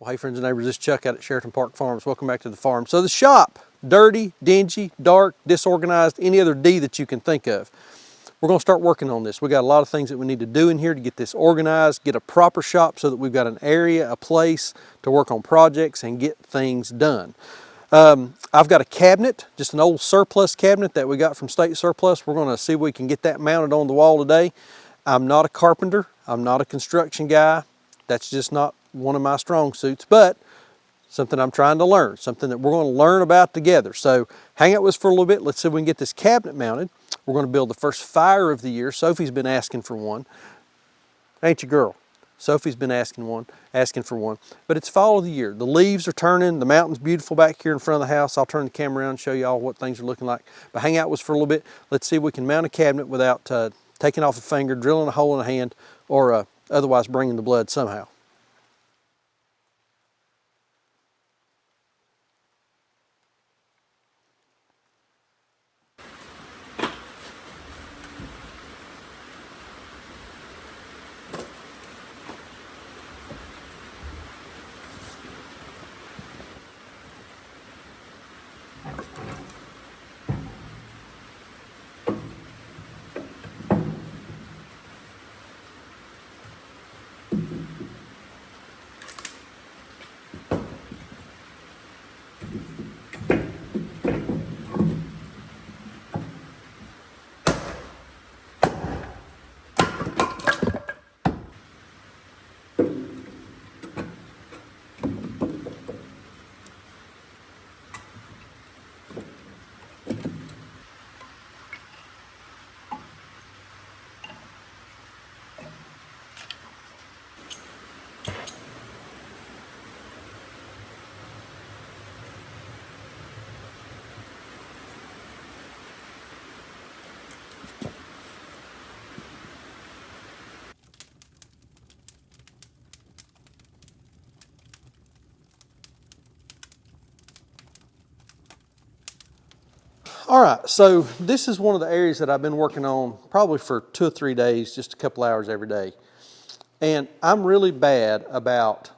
Well, hey friends and neighbors, this is Chuck out at Sheraton Park Farms. Welcome back to the farm. So the shop, dirty, dingy, dark, disorganized, any other D that you can think of. We're going to start working on this. We got a lot of things that we need to do in here to get this organized, get a proper shop so that we've got an area, a place to work on projects and get things done. I've got a cabinet, just an old surplus cabinet that we got from State Surplus. We're going to see if we can get that mounted on the wall today. I'm not a carpenter. I'm not a construction guy. That's just not one of my strong suits, but something I'm trying to learn, something that we're going to learn about together. So hang out with us for a little bit. Let's see if we can get this cabinet mounted. We're going to build the first fire of the year. Sophie's been asking for one. Ain't you, girl? Sophie's been asking for one. But it's fall of the year. The leaves are turning. The mountain's beautiful back here in front of the house. I'll turn the camera around and show you all what things are looking like. But hang out with us for a little bit. Let's see if we can mount a cabinet without taking off a finger, drilling a hole in a hand, or otherwise bringing the blood somehow. All right, so this is one of the areas that I've been working on probably for 2 or 3 days, just a couple hours every day. And I'm really bad about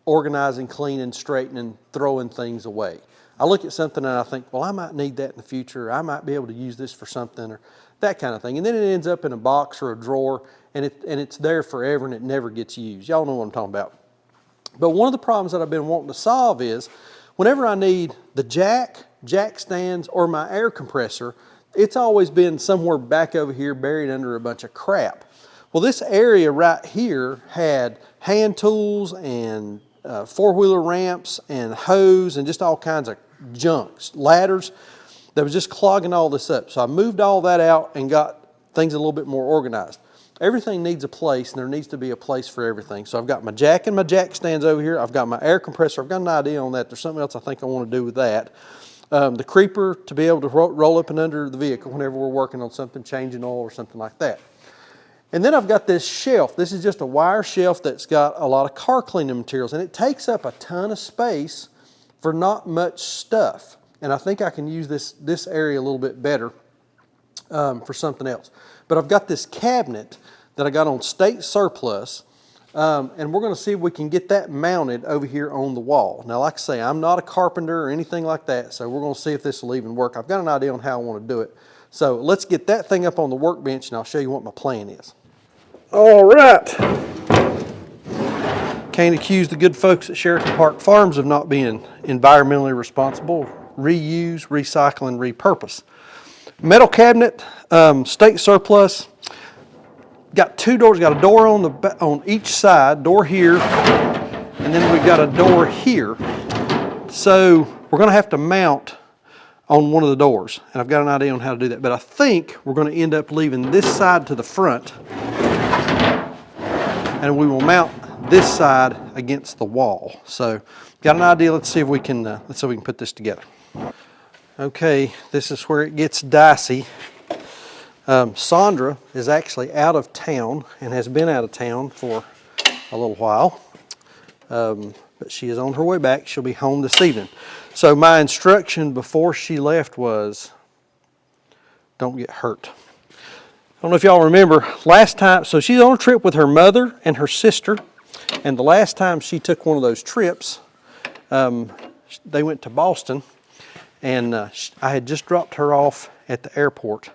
organizing, cleaning, straightening, throwing things away. I look at something and I think, well, I might need that in the future. I might be able to use this for something or that kind of thing. And then it ends up in a box or a drawer and it's there forever and it never gets used. Y'all know what I'm talking about. But one of the problems that I've been wanting to solve is whenever I need the jack stands, or my air compressor, it's always been somewhere back over here buried under a bunch of crap. Well, this area right here had hand tools and four-wheeler ramps and hose and just all kinds of junks, ladders that was just clogging all this up. So I moved all that out and got things a little bit more organized. Everything needs a place, and there needs to be a place for everything. So I've got my jack and my jack stands over here. I've got my air compressor. I've got an idea on that. There's something else I think I want to do with that. The creeper to be able to roll up and under the vehicle whenever we're working on something, changing oil or something like that. And then I've got this shelf. This is just a wire shelf that's got a lot of car cleaning materials, and it takes up a ton of space for not much stuff. And I think I can use this area a little bit better for something else. But I've got this cabinet that I got on State Surplus, and we're going to see if we can get that mounted over here on the wall. Now, like I say, I'm not a carpenter or anything like that, so we're going to see if this will even work. I've got an idea on how I want to do it. So let's get that thing up on the workbench, and I'll show you what my plan is. All right. Can't accuse the good folks at Sheraton Park Farms of not being environmentally responsible. Reuse, recycle, and repurpose. Metal cabinet, State Surplus. Got 2 doors, got a door on each side, door here, and then we've got a door here. So we're going to have to mount on one of the doors, and I've got an idea on how to do that. But I think we're going to end up leaving this side to the front, and we will mount this side against the wall. So got an idea. Let's see if we can put this together. Okay, this is where it gets dicey. Sandra is actually out of town and has been out of town for a little while, but she is on her way back. She'll be home this evening. So my instruction before she left was, don't get hurt. I don't know if y'all remember last time, so she's on a trip with her mother and her sister, And the last time she took one of those trips, they went to Boston, and I had just dropped her off at the airport,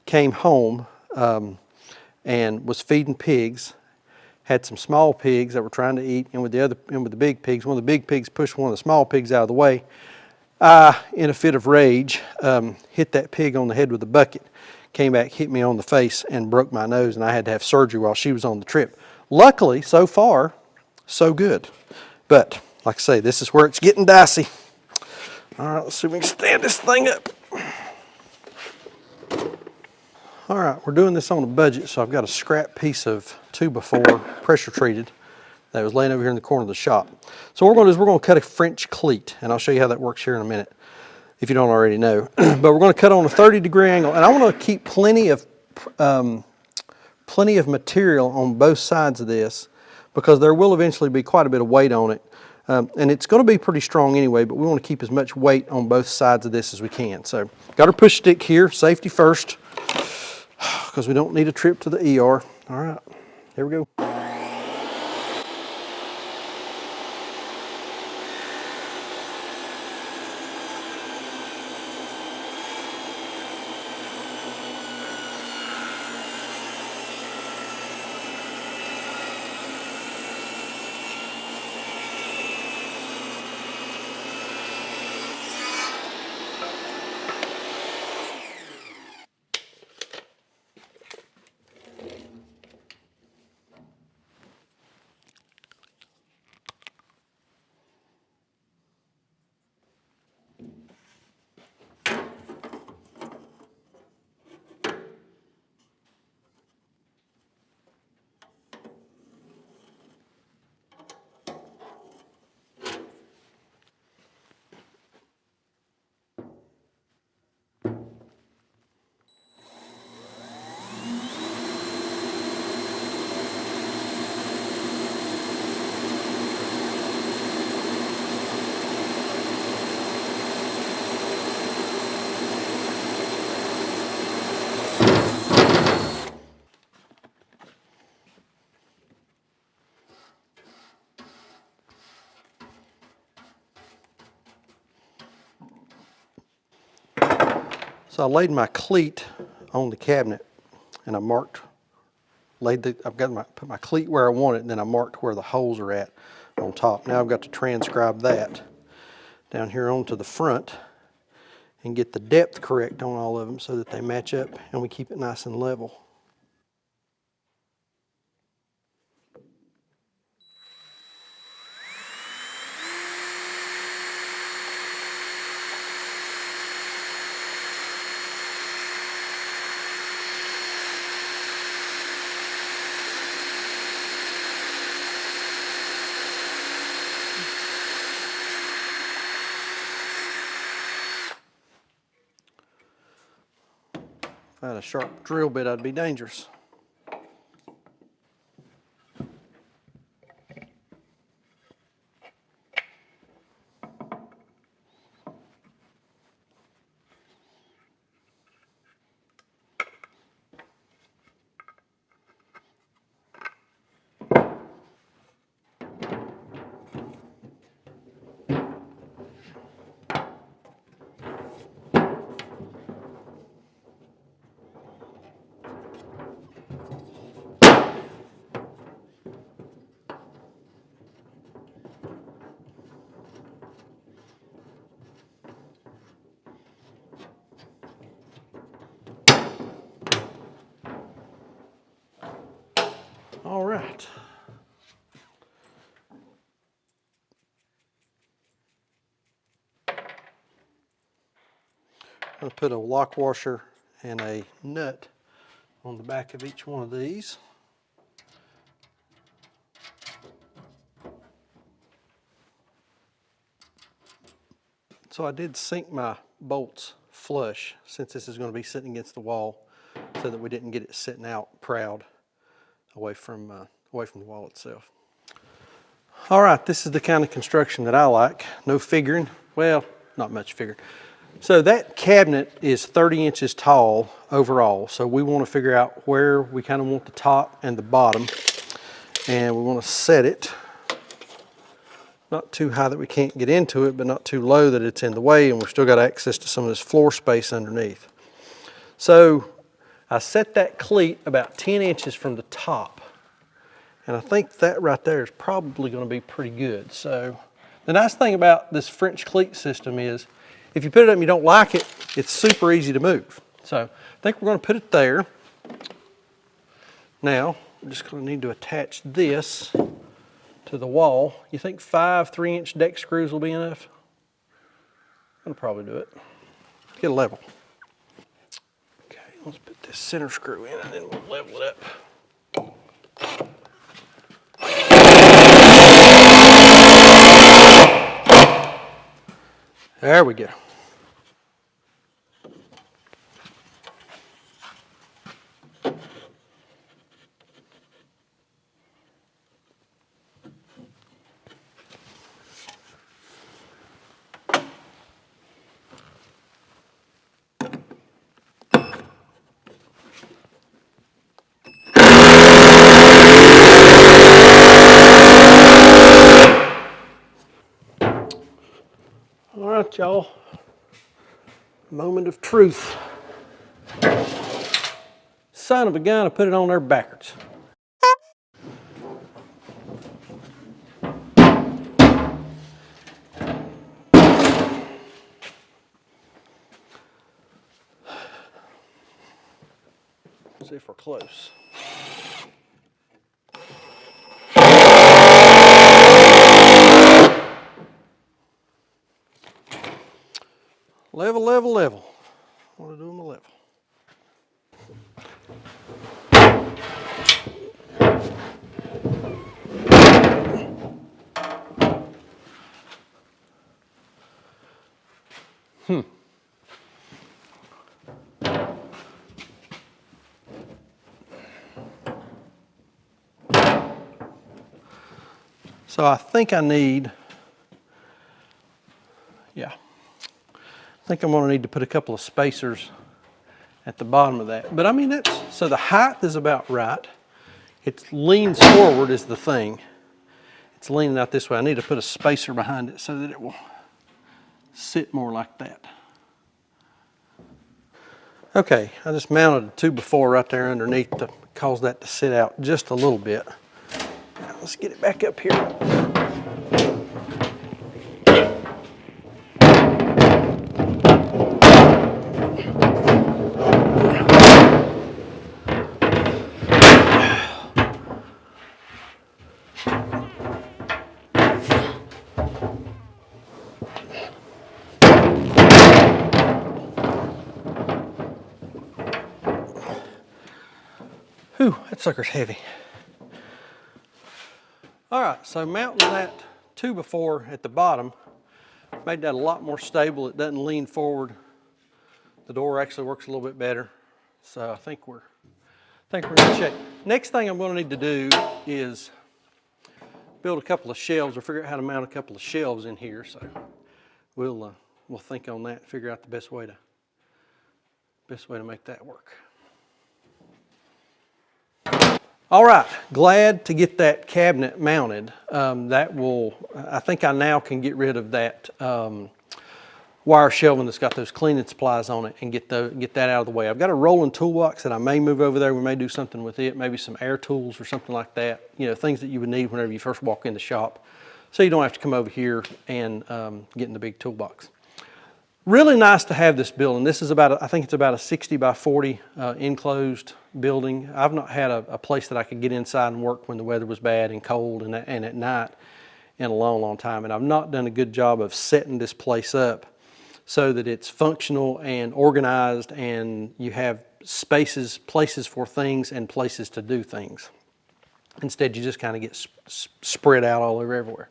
came home, and was feeding pigs. Had some small pigs that were trying to eat, and with the big pigs, one of the big pigs pushed one of the small pigs out of the way. I, in a fit of rage, hit that pig on the head with a bucket, came back, hit me on the face, and broke my nose, and I had to have surgery while she was on the trip. Luckily, so far, so good. But, like I say, this is where it's getting dicey. All right, let's see if we can stand this thing up. All right, we're doing this on a budget, so I've got a scrap piece of 2x4 pressure treated that was laying over here in the corner of the shop. So what we're going to do is we're going to cut a French cleat, and I'll show you how that works here in a minute, if you don't already know. But we're going to cut on a 30-degree angle, and I want to keep plenty of material on both sides of this, because there will eventually be quite a bit of weight on it. And it's going to be pretty strong anyway, but we want to keep as much weight on both sides of this as we can. So got our push stick here, safety first, because we don't need a trip to the ER. All right, here we go. So I laid my cleat on the cabinet, and I marked, put my cleat where I want it, and then I marked where the holes are at on top. Now I've got to transcribe that down here onto the front and get the depth correct on all of them so that they match up and we keep it nice and level. If I had a sharp drill bit, I'd be dangerous. All right. I'm going to put a lock washer and a nut on the back of each one of these. So I did sink my bolts flush, since this is going to be sitting against the wall, so that we didn't get it sitting out proud away from the wall itself. All right, this is the kind of construction that I like. No figuring, well, not much figuring. So that cabinet is 30 inches tall overall, so we want to figure out where we kind of want the top and the bottom, and we want to set it Not too high that we can't get into it, but not too low that it's in the way, and we've still got access to some of this floor space underneath. So I set that cleat about 10 inches from the top. And I think that right there is probably going to be pretty good. So the nice thing about this French cleat system is if you put it up and you don't like it, it's super easy to move. So I think we're going to put it there. Now, we're just going to need to attach this to the wall. You think 5 3-inch deck screws will be enough? I'll probably do it. Get a level. Okay, let's put this center screw in and then we'll level it up. There we go. All right, y'all. Moment of truth. Son of a gun, I put it on there backwards. See if we're close. Level, level, level. I want to do them a level. So I think I need, I think I'm going to need to put a couple of spacers at the bottom of that. But I mean, so the height is about right. It leans forward is the thing. It's leaning out this way. I need to put a spacer behind it so that it will sit more like that. Okay, I just mounted a 2x4 right there underneath to cause that to sit out just a little bit. Now let's get it back up here. Whew, that sucker's heavy. All right, so mounting that 2x4 at the bottom made that a lot more stable. It doesn't lean forward. The door actually works a little bit better. So I think we're in good shape. Next thing I'm going to need to do is build a couple of shelves or figure out how to mount a couple of shelves in here. So we'll think on that, figure out the best way to make that work. All right, glad to get that cabinet mounted. I think I now can get rid of that wire shelving that's got those cleaning supplies on it and get that out of the way. I've got a rolling toolbox that I may move over there. We may do something with it, maybe some air tools or something like that. You know, things that you would need whenever you first walk in the shop. So you don't have to come over here and get in the big toolbox. Really nice to have this building. This is I think it's about a 60 by 40 enclosed building. I've not had a place that I could get inside and work when the weather was bad and cold and at night in a long, long time. And I've not done a good job of setting this place up so that it's functional and organized and you have spaces, places for things and places to do things. Instead, you just kind of get spread out all over everywhere.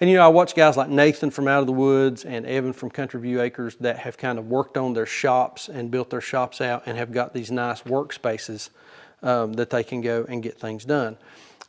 And you know, I watch guys like Nathan from Out of the Woods and Evan from Country View Acres that have kind of worked on their shops and built their shops out and have got these nice workspaces that they can go and get things done.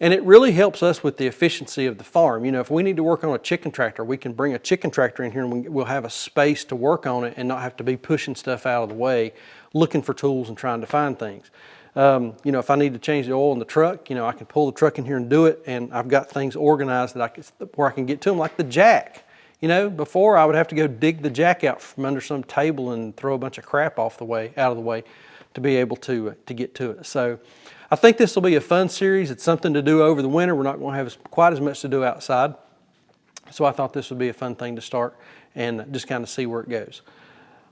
And it really helps us with the efficiency of the farm. You know, if we need to work on a chicken tractor, we can bring a chicken tractor in here and we'll have a space to work on it and not have to be pushing stuff out of the way, looking for tools and trying to find things. You know, if I need to change the oil in the truck, you know, I can pull the truck in here and do it, and I've got things organized where I can get to them, like the jack. You know, before I would have to go dig the jack out from under some table and throw a bunch of crap out of the way to be able to get to it. So I think this will be a fun series. It's something to do over the winter. We're not going to have quite as much to do outside. So I thought this would be a fun thing to start and just kind of see where it goes.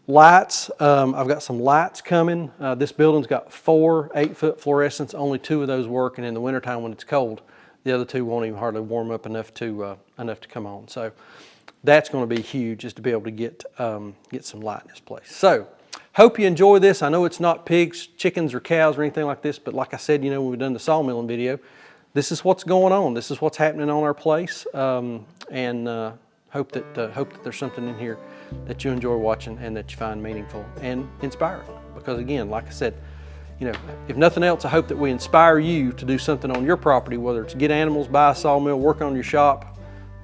Lights, I've got some lights coming. This building's got 4 8-foot fluorescents. Only 2 of those work, and in the wintertime when it's cold, the other 2 won't even hardly warm up enough to come on. So that's going to be huge, just to be able to get some light in this place. So hope you enjoy this. I know it's not pigs, chickens, or cows or anything like this, but like I said, you know, when we've done the sawmilling video, this is what's going on. This is what's happening on our place, and hope that there's something in here that you enjoy watching and that you find meaningful and inspiring. Because again, like I said, you know, if nothing else, I hope that we inspire you to do something on your property, whether it's get animals, buy a sawmill, work on your shop,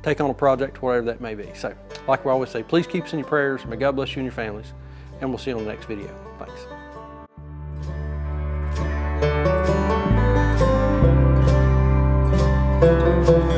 take on a project, whatever that may be. So, like we always say, please keep us in your prayers. May God bless you and your families, and we'll see you on the next video. Thanks.